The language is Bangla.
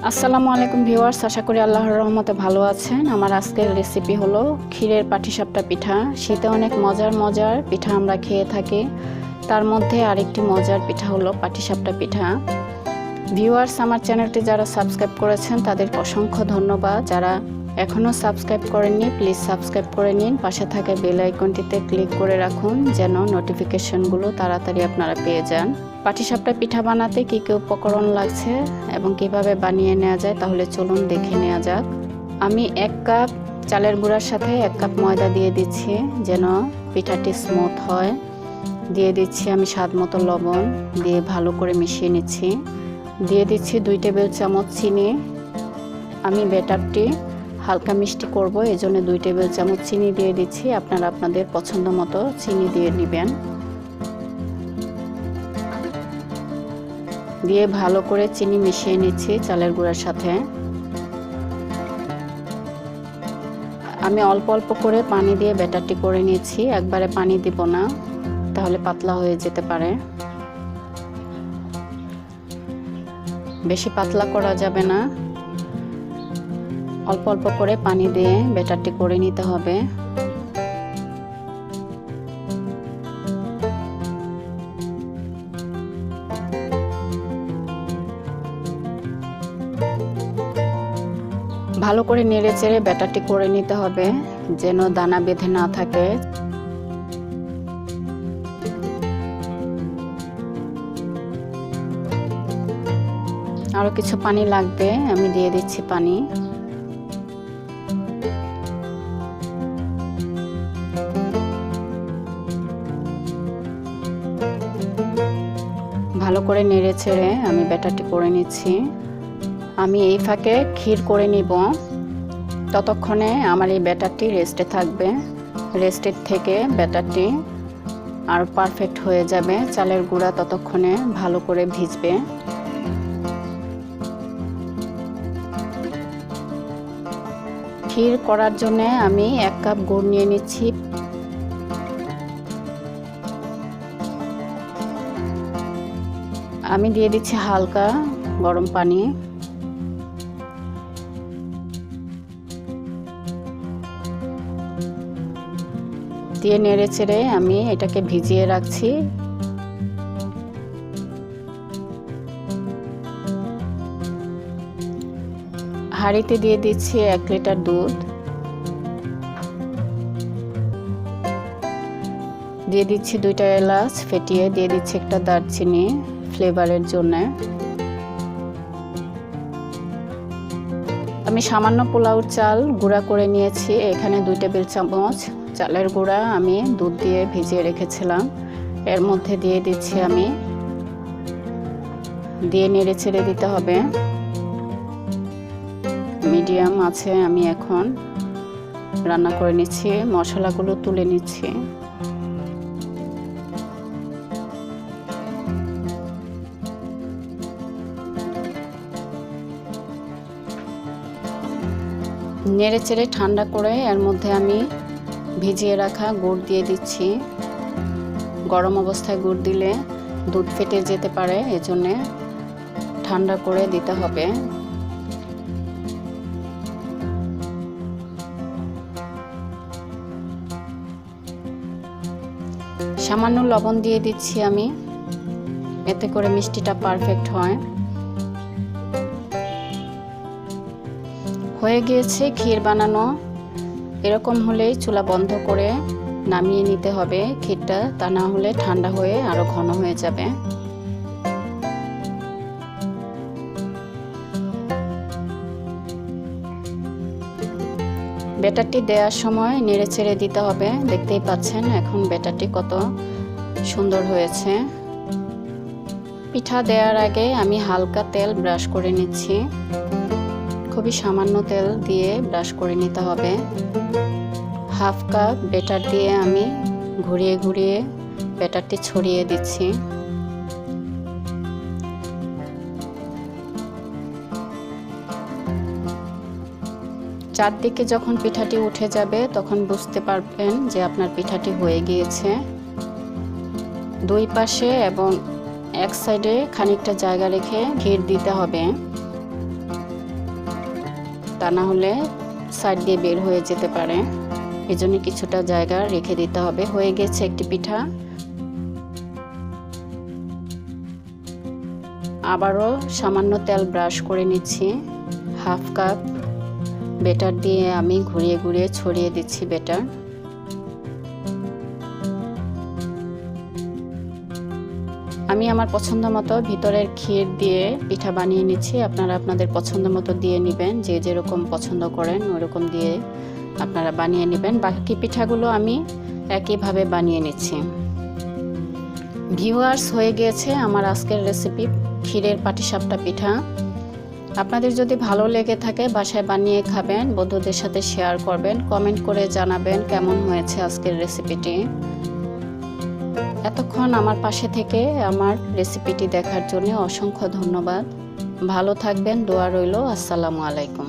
আসসালামু আলাইকুম ভিউয়ার্স, আশা করি আল্লাহর রহমতে ভালো আছেন। আমার আজকের রেসিপি হলো ক্ষীরের পাটিসাপটা পিঠা। শীতে অনেক মজার পিঠা আমরা খেয়ে থাকি, তার মধ্যে আরেকটি মজার পিঠা হলো পাটিসাপটা পিঠা। ভিউয়ার্স, আমার চ্যানেলটি যারা সাবস্ক্রাইব করেছেন তাদেরকে অসংখ্য ধন্যবাদ। যারা এখনও সাবস্ক্রাইব করেননি প্লিজ সাবস্ক্রাইব করে নিন, পাশে থাকা বেল আইকনটিতে ক্লিক করে রাখুন যেন নোটিফিকেশনগুলো তাড়াতাড়ি আপনারা পেয়ে যান। পাটিসাপটা পিঠা বানাতে কী কী উপকরণ লাগছে এবং কিভাবে বানিয়ে নেওয়া যায় তাহলে চলুন দেখে নেওয়া যাক। আমি 1 কাপ চালের গুঁড়ার সাথে 1 কাপ ময়দা দিয়ে দিচ্ছি যেন পিঠাটি স্মুথ হয়। দিয়ে দিচ্ছি আমি স্বাদ মতো লবণ, দিয়ে ভালো করে মিশিয়ে নিচ্ছি। দিয়ে দিচ্ছি 2 টেবিল চামচ চিনি। আমি ব্যাটারটি হালকা মিষ্টি করব, এজন্য 2 টেবিল চামচ চিনি দিয়ে দিচ্ছি। আপনারা আপনাদের পছন্দ মতো চিনি দিয়ে নেবেন। দিয়ে ভালো করে চিনি মিশিয়ে নিচ্ছি চালের গুঁড়ার সাথে। আমি অল্প অল্প করে পানি দিয়ে ব্যাটারটি করে নিচ্ছি, একবারে পানি দিব না তাহলে পাতলা হয়ে যেতে পারে। বেশি পাতলা করা যাবে না, অল্প অল্প করে পানি দিয়ে ব্যাটারটি করে নিতে হবে। ভালো করে নেড়ে চেড়ে ব্যাটারটি করে নিতে হবে যেন দানা বেঁধে না থাকে। আরো কিছু পানি লাগবে, আমি দিয়ে দিচ্ছি পানি। ভালো করে নেড়ে চেড়ে আমি ব্যাটারটি করে নিচ্ছি। আমি এই ফাঁকে ক্ষীর করে নিব, ততক্ষণে আমার এই ব্যাটারটি রেস্টে থাকবে। রেস্টের থেকে ব্যাটারটি আর পারফেক্ট হয়ে যাবে। চালের গুঁড়া ততক্ষণে ভালো করে ভিজবে। ক্ষীর করার জন্য আমি 1 কাপ গুড় নিয়ে নিচ্ছি। আমি দিয়ে দিচ্ছি হালকা গরম পানি। দিয়ে নেড়ে চেড়ে আমি এটাকে ভিজিয়ে রাখছি। হাঁড়িতে দিয়ে দিচ্ছি 1 লিটার দুধ। দিয়ে দিচ্ছি 2টা এলাচ ফেটিয়ে, দিয়ে দিচ্ছি একটা দারচিনি ফ্লেভারের জন্য। আমি সামান্য পোলাওর চাল গুঁড়া করে নিয়েছি, এখানে 2 টেবিল চামচ চালের গুঁড়া আমি দুধ দিয়ে ভিজিয়ে রেখেছিলাম, এর মধ্যে দিয়ে দিচ্ছি আমি। দিয়ে নেড়ে ছেড়ে দিতে হবে। মিডিয়াম আছে আমি এখন রান্না করে নিচ্ছি, মশলাগুলো তুলে নিচ্ছি। নেড়ে চেড়ে ঠান্ডা করে এর মধ্যে আমি ভিজিয়ে রাখা গুড় দিয়ে দিচ্ছি। গরম অবস্থায় গুড় দিলে দুধ ফেটে যেতে পারে, এজন্য ঠান্ডা করে দিতে হবে। সামান্য লবণ দিয়ে দিচ্ছি আমি, এতে করে মিষ্টিটা পারফেক্ট হয়। হয়ে গিয়েছে ক্ষীর বানানো। এরকম হলেই চুলা বন্ধ করে নামিয়ে নিতে হবে ক্ষীরটা, তা না হলে ঠান্ডা হয়ে আরো ঘন হয়ে যাবে। ব্যাটারটি দেওয়ার সময় নেড়ে চেড়ে দিতে হবে। দেখতেই পাচ্ছেন এখন ব্যাটারটি কত সুন্দর হয়েছে। পিঠা দেওয়ার আগে আমি হালকা তেল ব্রাশ করে নিচ্ছি। খুবই সামান্য তেল দিয়ে ব্রাশ করে নিতে হবে। 1/2 কাপ ব্যাটার দিয়ে আমি ঘুরিয়ে ঘুরিয়ে ব্যাটারটি ছড়িয়ে দিচ্ছি। চারদিকে যখন পিঠাটি উঠে যাবে তখন বুঝতে পারবেন যে আপনার পিঠাটি হয়ে গিয়েছে। 2 পাশে এবং এক সাইডে খানিকটা জায়গা রেখে ক্ষীর দিতে হবে। তা না হলে সাইড দিয়ে বের হয়ে যেতে পারে। এজন্য কিছুটা জায়গা রেখে দিতে হবে। হয়ে গেছে একটি পিঠা। আবারও সামান্য তেল ব্রাশ করে নিচ্ছি। হাফ কাপ বেটার দিয়ে আমি ঘুরিয়ে ঘুরিয়ে ছড়িয়ে দিচ্ছি বেটার। আমি আমার পছন্দ মতো ভিতরের ক্ষীর দিয়ে পিঠা বানিয়ে নিচ্ছি। আপনারা আপনাদের পছন্দ মতো দিয়ে নেবেন, যে যেরকম পছন্দ করেন ওরকম দিয়ে আপনারা বানিয়ে নেবেন। বাকি পিঠাগুলো আমি একইভাবে বানিয়ে নিচ্ছি। ভিউয়ার্স, হয়ে গিয়েছে আমার আজকের রেসিপি ক্ষীরের পাটিসাপটা পিঠা। আপনাদের যদি ভালো লেগে থাকে বাসায় বানিয়ে খাবেন, বন্ধুদের সাথে শেয়ার করবেন, কমেন্ট করে জানাবেন কেমন হয়েছে আজকের রেসিপিটি। এতক্ষণ আমার পাশে থেকে আমার রেসিপিটি দেখার জন্য অসংখ্য ধন্যবাদ। ভালো থাকবেন, দোয়া রইল। আসসালামু আলাইকুম।